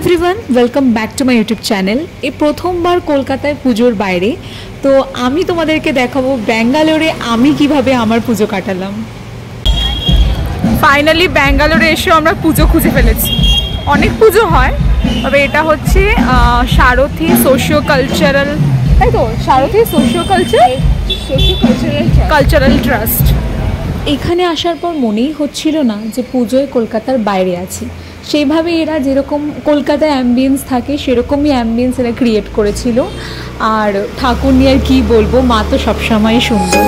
Everyone welcome back to my YouTube channel. এই প্রথমবার কলকাতায় পুজোর বাইরে, তো আমি তোমাদেরকে দেখাবো ব্যাঙ্গালোরে আমি কিভাবে আমার পুজো কাটালাম। ফাইনালি ব্যাঙ্গালোরে এসে আমরা পুজো খুঁজে ফেলেছি। অনেক পুজো হয়, তবে এটা হচ্ছে সারথী সোশিও কালচারাল, তাই তো? সারথী সোশিও কালচারাল ট্রাস্ট। এখানে আসার পর মনেই হচ্ছিল না যে পুজোয় কলকাতার বাইরে আছি। সেইভাবে এরা যেরকম কলকাতায় অ্যাম্বিয়েন্স থাকে সেরকমই অ্যাম্বিয়েন্স এরা ক্রিয়েট করেছিল। আর ঠাকুর নিয়ে আর কী বলবো, মা তো সবসময় সুন্দর।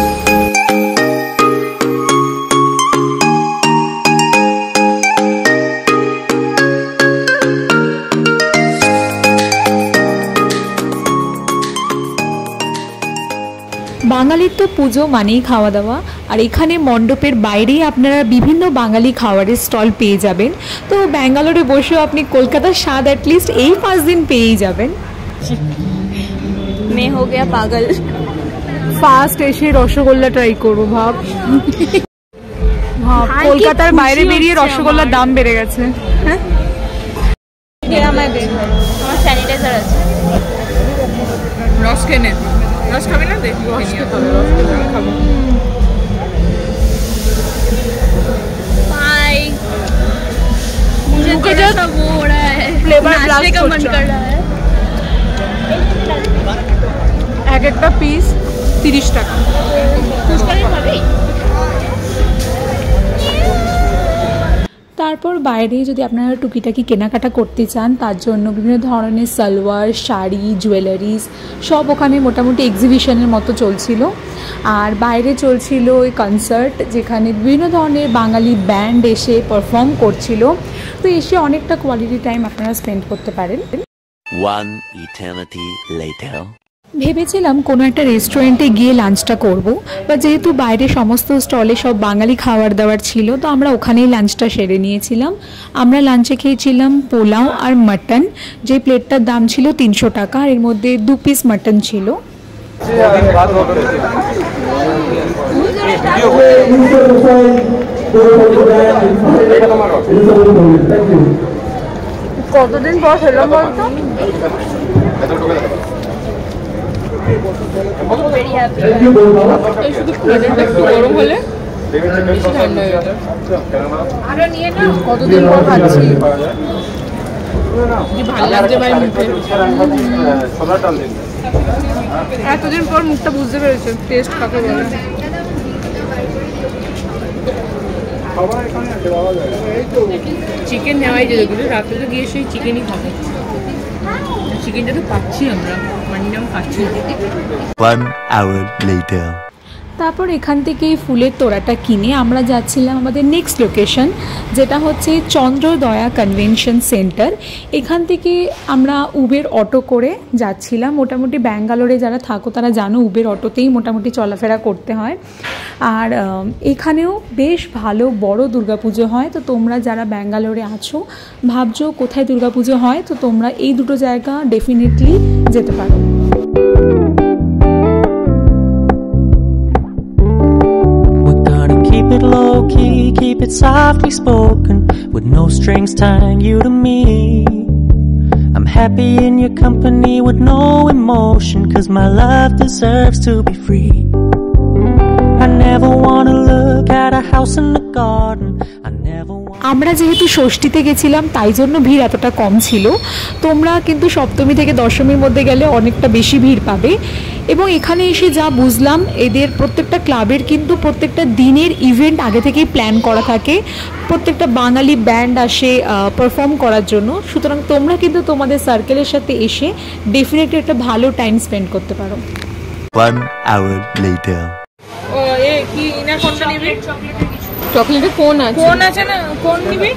বাঙালির তো পুজো মানেই খাওয়া দাওয়া, আর এখানে মণ্ডপের বাইরেই আপনারা বিভিন্ন বাঙালি খাবারের স্টল পেয়ে যাবেন। তো ব্যাঙ্গালোরে বসেও আপনি কলকাতার স্বাদ অ্যাটলিস্ট এই 5 দিন পেয়েই যাবেন। মে হো গয়া পাগল। ফার্স্ট এসে রসগোল্লা ট্রাই করবো, ভাব কলকাতার বাইরে বেরিয়ে রসগোল্লার দাম বেড়ে গেছে। হ্যাঁ, আমার স্যানিটাইজার আছে। রস কেনে রস খাবে না? দেখ খাবো। भाई मुझे थोड़ा सा वो हो रहा है, फ्लेवर नाचने का मन कर रहा है। এক একটা পিস 30 টাকা। তারপর বাইরে যদি আপনারা টুকিটাকি কেনাকাটা করতে চান, তার জন্য বিভিন্ন ধরনের সালোয়ার, শাড়ি, জুয়েলারিজ সব ওখানে মোটামুটি এক্সিবিশনের মতো চলছিল। আর বাইরে চলছিল ওই কনসার্ট, যেখানে বিভিন্ন ধরনের বাঙালি ব্যান্ড এসে পারফর্ম করছিল। তো এসে অনেকটা কোয়ালিটি টাইম আপনারা স্পেন্ড করতে পারেন। One eternity later. ভেবেছিলাম কোনো একটা রেস্টুরেন্টে গিয়ে লাঞ্চটা করব, বা যেহেতু বাইরে সমস্ত স্টলে সব বাঙালি খাবার দাবার ছিল, তো আমরা ওখানেই লাঞ্চটা সেরে নিয়েছিলাম। আমরা লাঞ্চে খেয়েছিলাম পোলাও আর মাটন, যে প্লেটটার দাম ছিল 300 টাকা, আর এর মধ্যে 2 পিস মাটন ছিল। কতদিন পর খেলাম বলতো? কতদিন পর খাচ্ছি, এতদিন পর মুখটা বুঝতে পেরেছে টেস্ট কাকে বলে। চিকেন নেওয়াই যেত, কিন্তু রাত্রে তো গিয়ে সেই চিকেনই খাবো। চিকেনটা তো পাচ্ছি আমরা, মানিনাম পাচ্ছি। 1 hour later. তারপর এখান থেকে ফুলের তোড়াটা কিনে আমরা যাচ্ছিলাম আমাদের নেক্সট লোকেশন, যেটা হচ্ছে চন্দ্রদয়া কনভেনশন সেন্টার। এখান থেকে আমরা উবের অটো করে যাচ্ছিলাম। মোটামুটি ব্যাঙ্গালোরে যারা থাকো তারা জানো উবের অটোতেই মোটামুটি চলাফেরা করতে হয়। আর এখানেও বেশ ভালো বড় দুর্গাপুজো হয়। তো তোমরা যারা ব্যাঙ্গালোরে আছো, ভাবছো কোথায় দুর্গাপুজো হয়, তো তোমরা এই দুটো জায়গা ডেফিনেটলি যেতে পারো। Keep it low key, keep it softly spoken, with no strings tying you to me. I'm happy in your company with no emotion, 'cause my love deserves to be free. I never wanna look at a house in the garden. I never want. আমরা যেহেতু ষষ্ঠীতে গেছিলাম তাই জন্য ভিড় এতটা কম ছিল। তোমরা কিন্তু সপ্তমী থেকে দশমীর মধ্যে গেলে অনেকটা বেশি ভিড় পাবে। এবং এখানে এসে যা বুঝলাম, এদের প্রত্যেকটা ক্লাবের কিন্তু প্রত্যেকটা দিনের ইভেন্ট আগে থেকেই প্ল্যান করা থাকে। প্রত্যেকটা বাঙালি ব্যান্ড আসে পারফর্ম করার জন্য। সুতরাং তোমরা কিন্তু তোমাদের সার্কেলের সাথে এসে ডেফিনেটলি একটা ভালো টাইম স্পেন্ড করতে পারো। 1 hour later. কি না কোনটা নিবি? চকলেটের কোন আছে? কোন আছে না? কোন নিবি?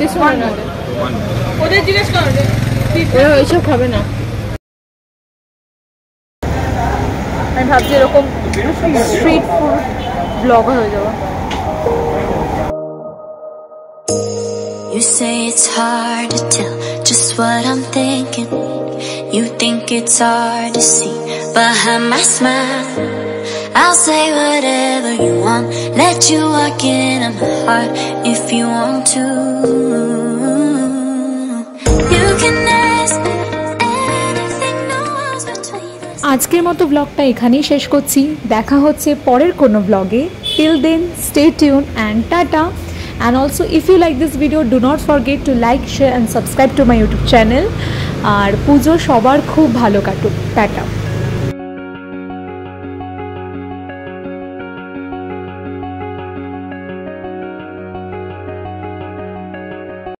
This one. ওদের জিজ্ঞেস কর, ওরা ওইসব খাবে না। আমি ভাবছি এরকম স্ট্রিট ফুড ব্লগার হয়ে যাওয়া। You say it's hard to tell just what I'm thinking. You think it's hard to see behind my smile. I'll say whatever you want, let you walk into my heart if you want to. আজকের মতো ব্লগটা এখানেই শেষ করছি। দেখা হচ্ছে পরের কোনো ব্লগে। Till then stay tune and tata. And also if you like this video, do not forget to like, share and subscribe to my YouTube channel. আর পুজো সবার খুব ভালো কাটুক। টাটা।